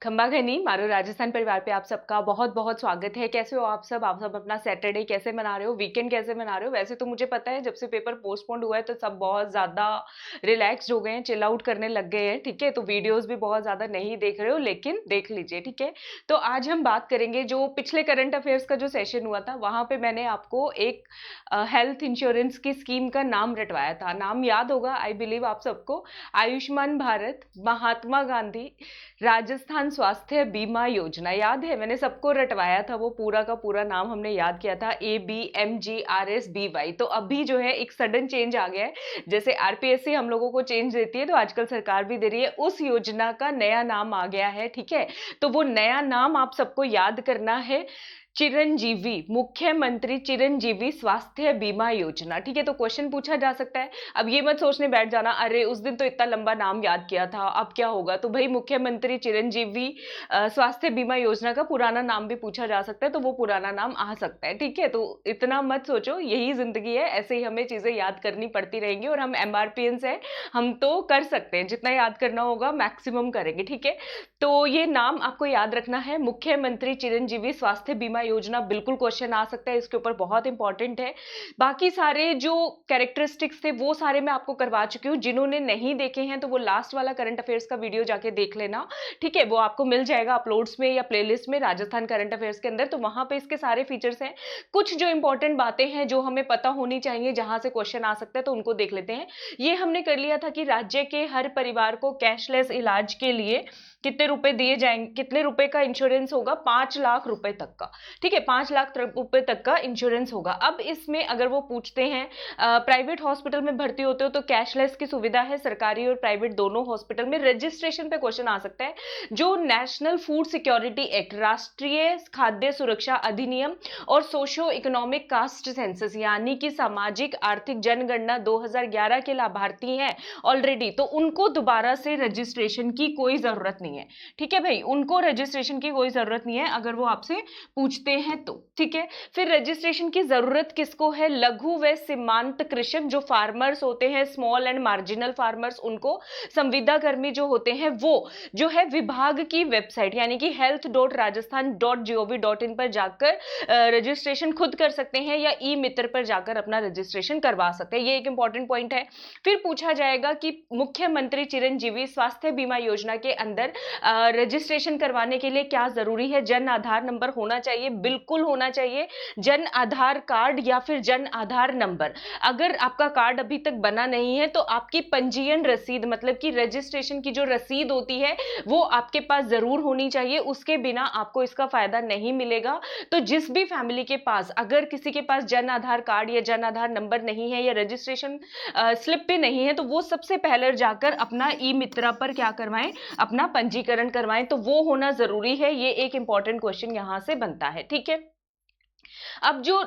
खंबाघनी मारो राजस्थान परिवार पे आप सबका बहुत बहुत स्वागत है। कैसे हो आप सब अपना सैटरडे कैसे मना रहे हो, वीकेंड कैसे मना रहे हो? वैसे तो मुझे पता है जब से पेपर पोस्टपोन्ड हुआ है तो सब बहुत ज्यादा रिलैक्स्ड हो गए हैं, चिल आउट करने लग गए हैं। ठीक है, तो वीडियोस भी बहुत ज्यादा नहीं देख रहे हो लेकिन देख लीजिए। ठीक है, तो आज हम बात करेंगे जो पिछले करंट अफेयर्स का जो सेशन हुआ था वहां पे मैंने आपको एक हेल्थ इंश्योरेंस की स्कीम का नाम रटवाया था। नाम याद होगा आई बिलीव आप सबको, आयुष्मान भारत महात्मा गांधी राजस्थान स्वास्थ्य बीमा योजना। याद है, मैंने सबको रटवाया था, वो पूरा का पूरा नाम हमने याद किया था ABMGRSBY। तो अभी जो है एक सडन चेंज आ गया है, जैसे आरपीएससी हम लोगों को चेंज देती है तो आजकल सरकार भी दे रही है, उस योजना का नया नाम आ गया है। ठीक है, तो वो नया नाम आप सबको याद करना है, चिरंजीवी, मुख्यमंत्री चिरंजीवी स्वास्थ्य बीमा योजना। ठीक है, तो क्वेश्चन पूछा जा सकता है। अब ये मत सोचने बैठ जाना अरे उस दिन तो इतना लंबा नाम याद किया था अब क्या होगा। तो भाई मुख्यमंत्री चिरंजीवी स्वास्थ्य बीमा योजना का पुराना नाम भी पूछा जा सकता है, तो वो पुराना नाम आ सकता है। ठीक है, तो इतना मत सोचो, यही जिंदगी है, ऐसे ही हमें चीजें याद करनी पड़ती रहेंगी और हम एमआरपीएन है, हम तो कर सकते हैं, जितना याद करना होगा मैक्सिमम करेंगे। ठीक है, तो ये नाम आपको याद रखना है, मुख्यमंत्री चिरंजीवी स्वास्थ्य बीमा योजना। बिल्कुल क्वेश्चन आ सकता है इसके ऊपर, बहुत इंपॉर्टेंट है। बाकी सारे जो कैरेक्टरिस्टिक्स थे वो सारे मैं आपको करवा चुकी हूँ, जिन्होंने नहीं देखे हैं तो वो लास्ट वाला करंट अफेयर्स का वीडियो जाके देख लेना। ठीक है, वो आपको मिल जाएगा अपलोड्स में या प्लेलिस्ट में राजस्थान करंट अफेयर्स के अंदर, तो वहां पे इसके सारे फीचर्स हैं। कुछ जो इंपॉर्टेंट बातें हैं जो हमें पता होनी चाहिए, जहां से क्वेश्चन आ सकता है, तो उनको देख लेते हैं। ये हमने कर लिया था कि राज्य के हर परिवार को कैशलेस इलाज के लिए कितने रुपए दिए जाएंगे, कितने रुपए का इंश्योरेंस होगा, 5 लाख रुपए तक का। ठीक है, 5 लाख रुपए तक का इंश्योरेंस होगा। अब इसमें अगर वो पूछते हैं प्राइवेट हॉस्पिटल में भर्ती होते हो तो कैशलेस की सुविधा है, सरकारी और प्राइवेट दोनों हॉस्पिटल में। रजिस्ट्रेशन पे क्वेश्चन आ सकता है, जो नेशनल फूड सिक्योरिटी एक्ट, राष्ट्रीय खाद्य सुरक्षा अधिनियम और सोशियो इकोनॉमिक कास्ट सेंसस यानी कि सामाजिक आर्थिक जनगणना 2011 के लाभार्थी हैं ऑलरेडी, तो उनको दोबारा से रजिस्ट्रेशन की कोई जरूरत नहीं है। ठीक है भाई, उनको रजिस्ट्रेशन की कोई जरूरत नहीं है अगर वो आपसे पूछते हैं तो। ठीक है, फिर रजिस्ट्रेशन की जरूरत किसको है? लघु व सीमांत कृषक, जो फार्मर्स होते हैं, स्मॉल एंड मार्जिनल फार्मर्स, उनको। संविदा कर्मी जो होते हैं वो जो है विभाग की वेबसाइट यानी कि health.rajasthan.gov.in पर जाकर रजिस्ट्रेशन खुद कर सकते हैं या ई मित्र पर जाकर अपना रजिस्ट्रेशन करवा सकते हैं। ये एक इंपॉर्टेंट पॉइंट है। फिर पूछा जाएगा कि मुख्यमंत्री चिरंजीवी स्वास्थ्य बीमा योजना के अंदर रजिस्ट्रेशन करवाने के लिए क्या जरूरी है? जन आधार नंबर होना चाहिए, बिल्कुल होना चाहिए। जन आधार कार्ड या फिर जन आधार नंबर। अगर आपका कार्ड अभी तक बना नहीं है तो आपकी पंजीयन रसीद, मतलब कि रजिस्ट्रेशन की जो रसीद होती है वो आपके पास जरूर होनी चाहिए, उसके बिना आपको इसका फायदा नहीं मिलेगा। तो जिस भी फैमिली के पास, अगर किसी के पास जन आधार कार्ड या जन आधार नंबर नहीं है या रजिस्ट्रेशन स्लिप पे नहीं है, तो वो सबसे पहले जाकर अपना ई मित्रा पर क्या करवाएं, अपना पंजीकरण करवाएं। तो वो होना जरूरी है, ये एक इंपॉर्टेंट क्वेश्चन यहां से बनता है। ठीक है, अब जो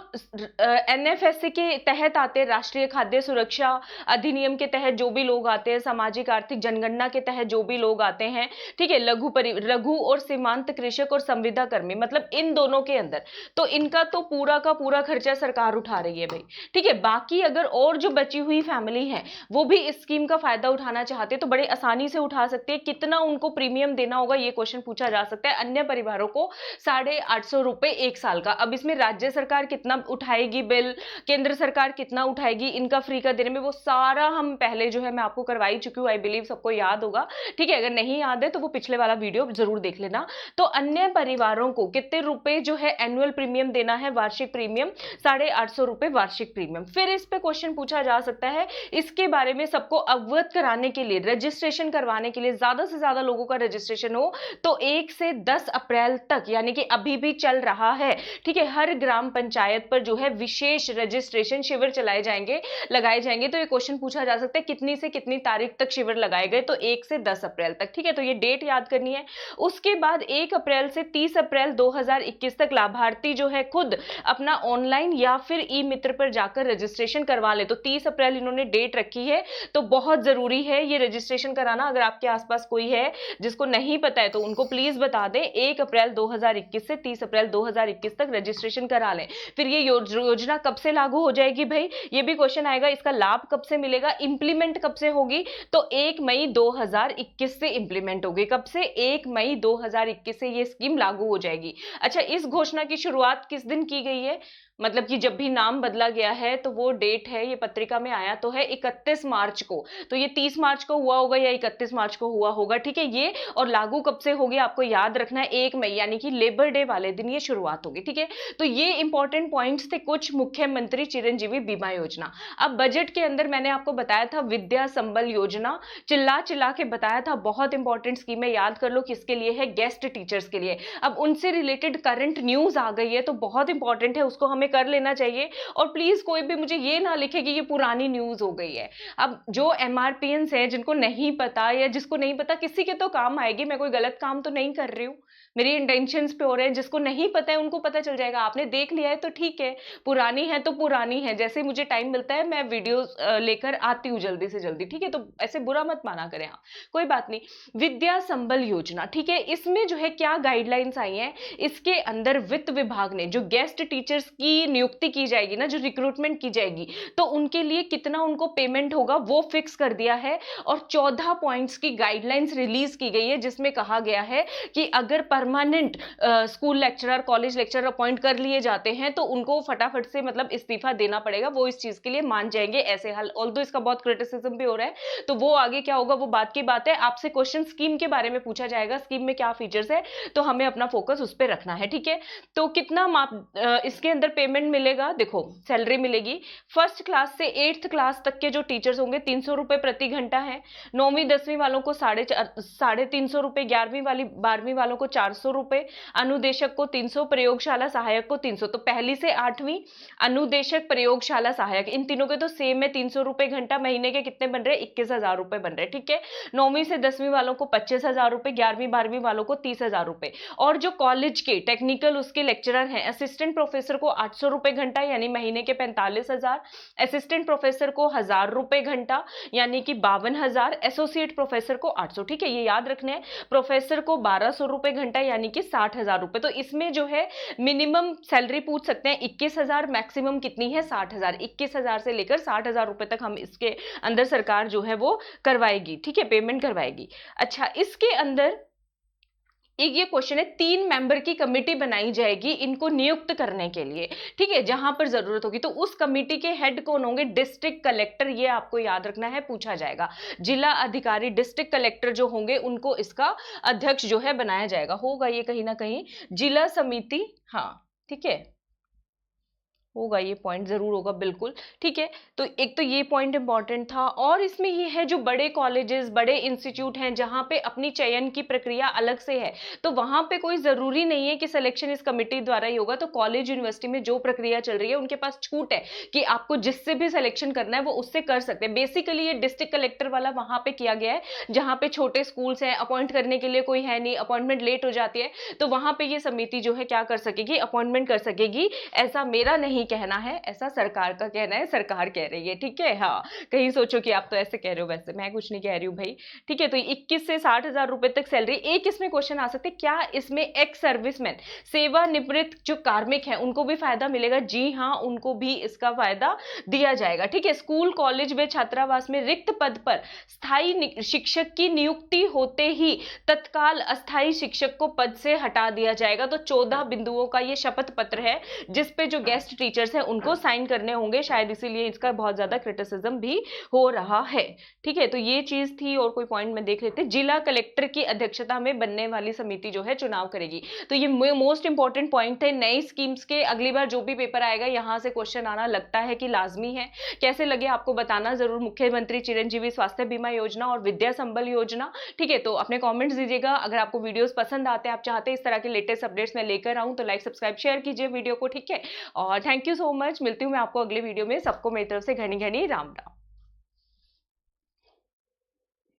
एनएफएसए के तहत आते हैं, राष्ट्रीय खाद्य सुरक्षा अधिनियम के तहत जो भी लोग आते हैं, सामाजिक आर्थिक जनगणना के तहत जो भी लोग आते हैं, ठीक है, लघु और सीमांत कृषक और संविदा कर्मी, मतलब इन दोनों के अंदर, तो इनका तो पूरा का पूरा खर्चा सरकार उठा रही है भाई। ठीक है, बाकी अगर और जो बची हुई फैमिली है वो भी इस स्कीम का फायदा उठाना चाहते हैं तो बड़े आसानी से उठा सकते हैं। कितना उनको प्रीमियम देना होगा ये क्वेश्चन पूछा जा सकता है। अन्य परिवारों को 850 रुपए एक साल का। अब इसमें राज्य सरकार कितना उठाएगी बिल, केंद्र सरकार कितना उठाएगी इनका फ्री का देने में, वो सारा हम पहले जो है मैं आपको करवाई चुकी हूँ, आई बिलीव सबको याद होगा। ठीक है, अगर नहीं याद है तो वो पिछले वाला वीडियो जरूर देख लेना। तो अन्य परिवारों को कितने रुपए जो है एनुअल प्रीमियम देना है, वार्षिक प्रीमियम 850 रुपए वार्षिक प्रीमियम। फिर इस पे क्वेश्चन पूछा जा सकता है, इसके बारे में सबको अवगत कराने के लिए, रजिस्ट्रेशन करवाने के लिए, ज्यादा से ज्यादा लोगों का रजिस्ट्रेशन हो तो 1 से 10 अप्रैल तक, यानी कि अभी भी चल रहा है, ठीक है, हर ग्राम पंचायत पर जो है विशेष रजिस्ट्रेशन शिविर चलाए जाएंगे, लगाए जाएंगे। तो ये क्वेश्चन पूछा जा सकता है कितनी से कितनी तारीख तक शिविर लगाए गए, तो 1 से 10 अप्रैल तक। ठीक है, तो ये डेट याद करनी है। उसके बाद 1 अप्रैल से 30 अप्रैल 2021 तक लाभार्थी जो है खुद अपना ऑनलाइन या फिर ई मित्र पर जाकर रजिस्ट्रेशन करवा ले। तो 30 अप्रैल इन्होंने डेट रखी है, तो बहुत जरूरी है ये रजिस्ट्रेशन कराना। अगर आपके आसपास कोई है जिसको नहीं पता है तो उनको प्लीज बता दें, 1 अप्रैल 2021 से 30 अप्रैल 2021 तक रजिस्ट्रेशन करा वाले हैं। फिर ये योजना कब से लागू हो जाएगी भाई, ये भी क्वेश्चन आएगा। इसका लाभ कब से मिलेगा, इंप्लीमेंट कब से होगी, तो 1 मई 2021 से इंप्लीमेंट होगी। कब से, 1 मई 2021 से ये स्कीम लागू हो जाएगी। अच्छा, इस घोषणा की शुरुआत किस दिन की गई है, मतलब कि जब भी नाम बदला गया है तो वो डेट है, ये पत्रिका में आया तो है 31 मार्च को, तो ये 30 मार्च को हुआ होगा या 31 मार्च को हुआ होगा, ठीक है ये। और लागू कब से होगी आपको याद रखना है, 1 मई यानी कि लेबर डे वाले दिन ये शुरुआत होगी, ठीक है। तो ये इंपॉर्टेंट पॉइंट्स थे कुछ, मुख्यमंत्री चिरंजीवी बीमा योजना। अब बजट के अंदर मैंने आपको बताया था विद्या संबल योजना, चिल्ला चिल्ला के बताया था, बहुत इंपॉर्टेंट स्कीम है, याद कर लो किसके लिए है, गेस्ट टीचर्स के लिए। अब उनसे रिलेटेड करंट न्यूज आ गई है तो बहुत इंपॉर्टेंट है, उसको हमें कर लेना चाहिए। और प्लीज कोई भी मुझे ये ना लिखे कि ये पुरानी न्यूज हो गई है। अब जो एमआरपीएंस है, जिनको नहीं पता या जिसको नहीं पता, किसी के तो काम आएगी, मैं कोई गलत काम तो नहीं कर रही हूँ, मेरी इंटेंशंस पे हो रहे हैं। जिसको नहीं पता है उनको पता चल जाएगा, आपने देख लिया है तो ठीक है, पुरानी है तो पुरानी है, जैसे मुझे टाइम मिलता है मैं वीडियोस लेकर आती हूँ जल्दी से जल्दी, ठीक है। तो ऐसे बुरा मत माना करें आप, कोई बात नहीं। विद्या संबल योजना, ठीक है, इसमें जो है क्या गाइडलाइंस आई हैं, इसके अंदर वित्त विभाग ने जो गेस्ट टीचर्स की नियुक्ति की जाएगी ना, जो रिक्रूटमेंट की जाएगी, तो उनके लिए कितना उनको पेमेंट होगा वो फिक्स कर दिया है। और 14 पॉइंट्स की गाइडलाइंस रिलीज की गई है, जिसमें कहा गया है कि अगर permanent school lecturer, college lecturer appoint कर लिए जाते हैं तो उनको फटाफट से मतलब इस्तीफा देना पड़ेगा, वो इस चीज के लिए मान जाएंगे ऐसे हाल। ऑल्दो इसका बहुत क्रिटिसिज्म भी हो रहा है, तो वो आगे क्या होगा वो बात की बात है। आपसे क्वेश्चन स्कीम के बारे में पूछा जाएगा, स्कीम में क्या फीचर्स है, तो हमें अपना फोकस उस पर रखना है, ठीक है। तो कितना इसके अंदर पेमेंट मिलेगा, देखो सैलरी मिलेगी फर्स्ट क्लास से 8th क्लास तक के जो टीचर्स होंगे 300 रुपए प्रति घंटा है, 9वीं 10वीं वालों को 350 रुपए, 12वीं वालों को 400 रुपए, अनुदेशक को 300, प्रयोगशाला सहायक को 300। तो पहली से 8वीं अनुदेशक, प्रयोगशाला सहायक, इन तीनों के तो सेम है 300 रुपए घंटा। महीने के कितने बन रहे हैं, 21,000 रुपए बन रहे हैं, ठीक है। 9वीं से 10वीं वालों को 25,000 रुपए, 11वीं 12वीं वालों को 30,000 रुपए। और जो कॉलेज के टेक्निकल उसके लेक्चरर हैं, असिस्टेंट प्रोफेसर को 800 रुपए घंटा यानी महीने के 45,000, असिस्टेंट प्रोफेसर को 1,000 रुपए घंटा यानी कि 52,000, एसोसिएट प्रोफेसर को 800, ठीक है, ये याद रखने हैं। प्रोफेसर को 1,200 रुपए घंटा यानी कि 60,000 रुपए। तो इसमें जो है मिनिमम सैलरी पूछ सकते हैं 21,000, मैक्सिमम कितनी है 60,000, 21,000 से लेकर 60,000 रुपए तक हम इसके अंदर सरकार जो है वो करवाएगी, ठीक है, पेमेंट करवाएगी। अच्छा, इसके अंदर एक ये क्वेश्चन है, 3 मेंबर की कमेटी बनाई जाएगी इनको नियुक्त करने के लिए, ठीक है, जहां पर जरूरत होगी। तो उस कमेटी के हेड कौन होंगे, डिस्ट्रिक्ट कलेक्टर, ये आपको याद रखना है, पूछा जाएगा। जिला अधिकारी डिस्ट्रिक्ट कलेक्टर जो होंगे उनको इसका अध्यक्ष जो है बनाया जाएगा, होगा ये कहीं ना कहीं जिला समिति, हाँ ठीक है, होगा, ये पॉइंट जरूर होगा, बिल्कुल ठीक है। तो एक तो ये पॉइंट इंपॉर्टेंट था। और इसमें ये है जो बड़े कॉलेजेस, बड़े इंस्टीट्यूट हैं जहां पे अपनी चयन की प्रक्रिया अलग से है, तो वहां पे कोई जरूरी नहीं है कि सिलेक्शन इस कमेटी द्वारा ही होगा। तो कॉलेज यूनिवर्सिटी में जो प्रक्रिया चल रही है उनके पास छूट है कि आपको जिससे भी सिलेक्शन करना है वो उससे कर सकते हैं। बेसिकली ये डिस्ट्रिक्ट कलेक्टर वाला वहां पे किया गया है, जहां पे छोटे स्कूल्स हैं, अपॉइंट करने के लिए कोई है नहीं, अपॉइंटमेंट लेट हो जाती है, तो वहां पे ये समिति जो है क्या कर सकेगी, अपॉइंटमेंट कर सकेगी। ऐसा मेरा नहीं कहना है, ऐसा सरकार का कहना है, सरकार कह रही है, ठीक है। हाँ, कहीं सोचो कि आप तो ऐसे कह रहे हो, वैसे मैं कुछ नहीं कह रही हूँ भाई, ठीक है। तो 21 से 60,000 रुपए तक सैलरी। एक इसमें क्वेश्चन आ सकते, क्या इसमें एक्स सर्विसमैन, सेवानिवृत्त जो कार्मिक है उनको भी फायदा मिलेगा? जी हाँ, उनको भी इसका फायदा दिया जाएगा, ठीक है। स्कूल कॉलेज व छात्रावास में रिक्त पद पर स्थायी शिक्षक की नियुक्ति होते ही तत्काल अस्थायी शिक्षक को पद से हटा दिया जाएगा। तो 14 बिंदुओं का ये शपथ पत्र है जिसपे जो गेस्ट टीचर्स हैं उनको साइन करने होंगे, शायद इसीलिए इसका बहुत ज्यादा क्रिटिसिज्म भी हो रहा है, ठीक है। तो ये चीज थी। और कोई पॉइंट में देख लेते हैं, जिला कलेक्टर की अध्यक्षता में बनने वाली समिति जो है चुनाव करेगी। तो ये मोस्ट इंपॉर्टेंट पॉइंट थे नई स्कीम्स के। अगली बार जो भी पेपर आएगा यहां से क्वेश्चन आना लगता है कि लाजमी है। कैसे लगे आपको बताना जरूर, मुख्यमंत्री चिरंजीवी स्वास्थ्य बीमा योजना और विद्या संबल योजना, ठीक है। तो अपने कॉमेंट्स दीजिएगा। अगर आपको वीडियोस पसंद आते हैं, आप चाहते हैं इस तरह के लेटेस्ट अपडेट्स मैं लेकर आऊं, तो लाइक सब्सक्राइब शेयर कीजिए वीडियो को, ठीक है। और थैंक यू सो मच, मिलती हूँ मैं आपको अगले वीडियो में। सबको मेरी तरफ से घनी घनी राम राम।